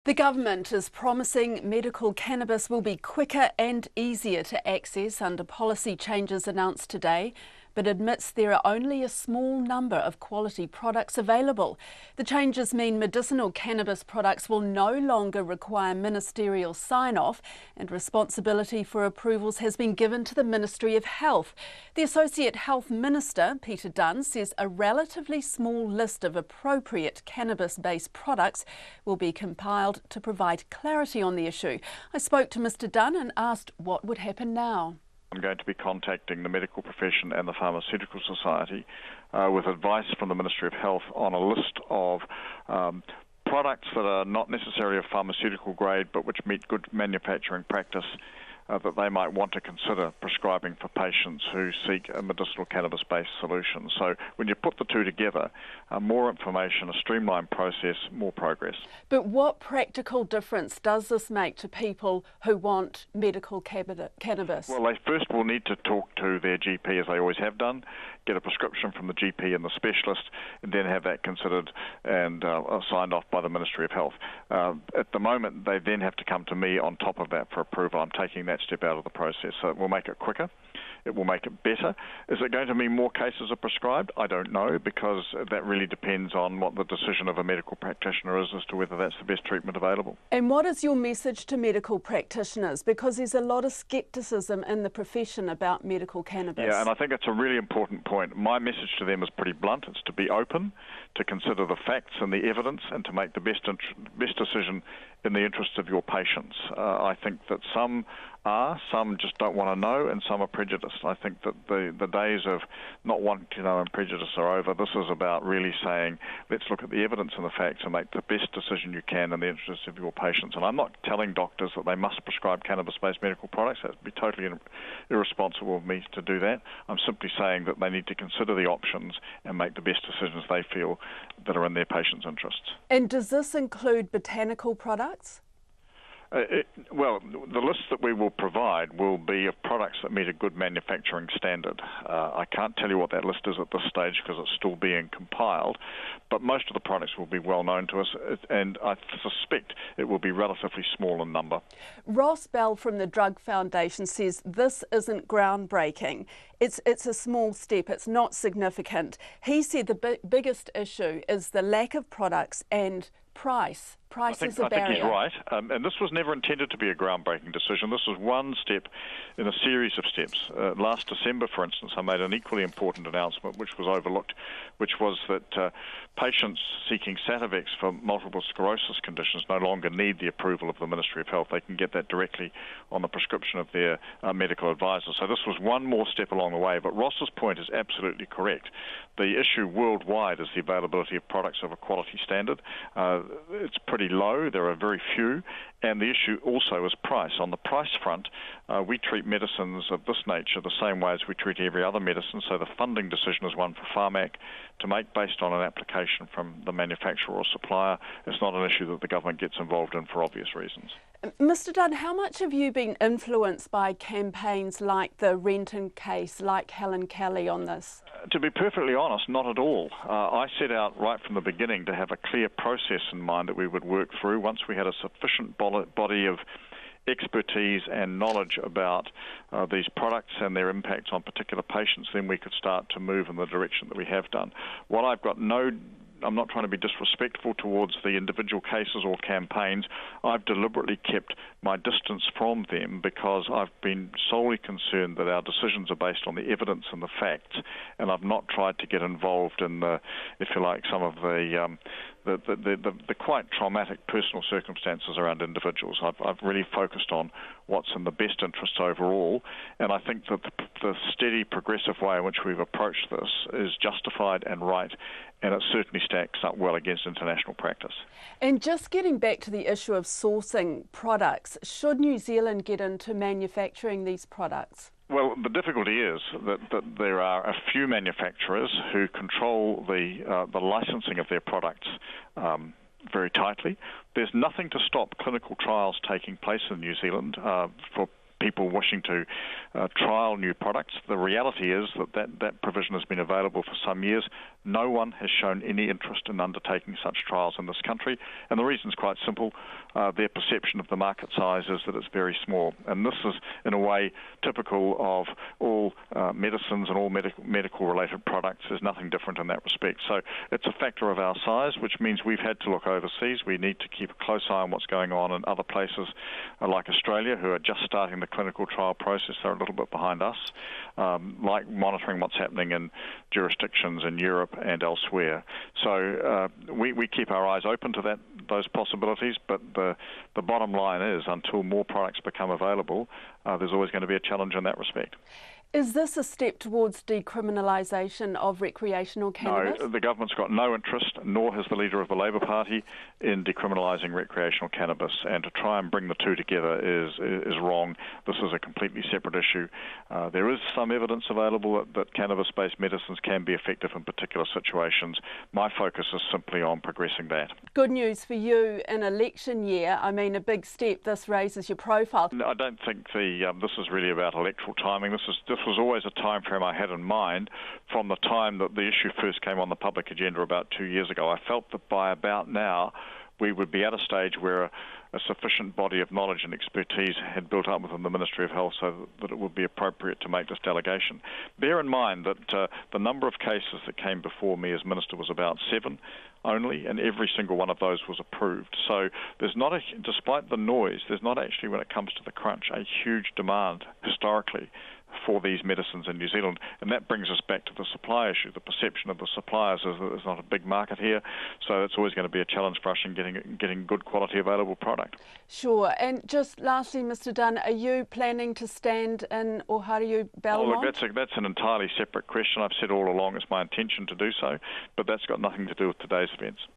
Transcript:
The government is promising medical cannabis will be quicker and easier to access under policy changes announced today, but admits there are only a small number of quality products available. The changes mean medicinal cannabis products will no longer require ministerial sign-off, and responsibility for approvals has been given to the Ministry of Health. The Associate Health Minister Peter Dunne says a relatively small list of appropriate cannabis-based products will be compiled to provide clarity on the issue. I spoke to Mr Dunne and asked what would happen now. I'm going to be contacting the medical profession and the Pharmaceutical Society with advice from the Ministry of Health on a list of products that are not necessarily of pharmaceutical grade but which meet good manufacturing practice that they might want to consider prescribing for patients who seek a medicinal cannabis-based solution. So when you put the two together, more information, a streamlined process, more progress. But what practical difference does this make to people who want medical cannabis? Well, they first will need to talk to their GP, as they always have done, get a prescription from the GP and the specialist, and then have that considered and signed off by the Ministry of Health. At the moment, they then have to come to me on top of that for approval. I'm taking that step out of the process, so it will make it quicker. It will make it better. Is it going to mean more cases are prescribed? I don't know, because that really depends on what the decision of a medical practitioner is as to whether that's the best treatment available. And what is your message to medical practitioners? Because there's a lot of scepticism in the profession about medical cannabis. Yeah, and I think it's a really important point. My message to them is pretty blunt. It's to be open, to consider the facts and the evidence, and to make the best decision in the interests of your patients. I think that some just don't want to know, and some are prejudiced. I think that the days of not wanting to know and prejudice are over. This is about really saying, let's look at the evidence and the facts and make the best decision you can in the interests of your patients. And I'm not telling doctors that they must prescribe cannabis-based medical products. That would be totally irresponsible of me to do that. I'm simply saying that they need to consider the options and make the best decisions they feel that are in their patients' interests. And does this include botanical products? Well, the list that we will provide will be of products that meet a good manufacturing standard. I can't tell you what that list is at this stage because it's still being compiled, but most of the products will be well known to us, and I suspect it will be relatively small in number. Ross Bell from the Drug Foundation says this isn't groundbreaking. It's a small step, it's not significant. He said the biggest issue is the lack of products and price. Price is a barrier. I think he's right, and this was never intended to be a groundbreaking decision. This was one step in a series of steps. Last December, for instance, I made an equally important announcement which was overlooked, which was that patients seeking Sativex for multiple sclerosis conditions no longer need the approval of the Ministry of Health. They can get that directly on the prescription of their medical advisor. So this was one more step along the way, but Ross's point is absolutely correct. The issue worldwide is the availability of products of a quality standard. It's pretty low, there are very few, and the issue also is price. On the price front, we treat medicines of this nature the same way as we treat every other medicine, so the funding decision is one for Pharmac to make based on an application from the manufacturer or supplier. It's not an issue that the government gets involved in for obvious reasons. Mr Dunne, how much have you been influenced by campaigns like the Renton case, like Helen Kelly on this? To be perfectly honest, not at all. I set out right from the beginning to have a clear process in mind that we would work through. Once we had a sufficient body of expertise and knowledge about these products and their impact on particular patients, then we could start to move in the direction that we have done. I'm not trying to be disrespectful towards the individual cases or campaigns. I've deliberately kept my distance from them because I've been solely concerned that our decisions are based on the evidence and the facts, and I've not tried to get involved in some of the quite traumatic personal circumstances around individuals. I've really focused on what's in the best interests overall, and I think that the steady, progressive way in which we've approached this is justified and right, and it certainly stacks up well against international practice. And just getting back to the issue of sourcing products, should New Zealand get into manufacturing these products? Well, the difficulty is that there are a few manufacturers who control the licensing of their products very tightly. There's nothing to stop clinical trials taking place in New Zealand for people wishing to trial new products. The reality is that provision has been available for some years. No one has shown any interest in undertaking such trials in this country, and the reason is quite simple. Their perception of the market size is that it's very small, and this is, in a way, typical of all medicines and all medical-related products. There's nothing different in that respect. So it's a factor of our size, which means we've had to look overseas. We need to keep a close eye on what's going on in other places like Australia, who are just starting the clinical trial process. They're a little bit behind us, like monitoring what's happening in jurisdictions in Europe and elsewhere. So we keep our eyes open to those possibilities, but the bottom line is, until more products become available, there's always going to be a challenge in that respect. Is this a step towards decriminalisation of recreational cannabis? No, the government's got no interest, nor has the leader of the Labour Party, in decriminalising recreational cannabis. And to try and bring the two together is wrong. This is a completely separate issue. There is some evidence available that cannabis-based medicines can be effective in particular situations. My focus is simply on progressing that. Good news for you in election year. I mean, a big step. This raises your profile. No, I don't think this is really about electoral timing. This was always a time frame I had in mind from the time that the issue first came on the public agenda about 2 years ago. I felt that by about now we would be at a stage where a sufficient body of knowledge and expertise had built up within the Ministry of Health so that it would be appropriate to make this delegation. Bear in mind that the number of cases that came before me as Minister was about 7 only, and every single one of those was approved. So there's not despite the noise, there's not actually, when it comes to the crunch, a huge demand historically for these medicines in New Zealand, and that brings us back to the supply issue. The perception of the suppliers is that there's not a big market here, so it's always going to be a challenge for us in getting good quality available product. Sure, and just lastly, Mr Dunne, are you planning to stand in Ohariu Belmont? Look, that's an entirely separate question. I've said all along it's my intention to do so, but that's got nothing to do with today's events.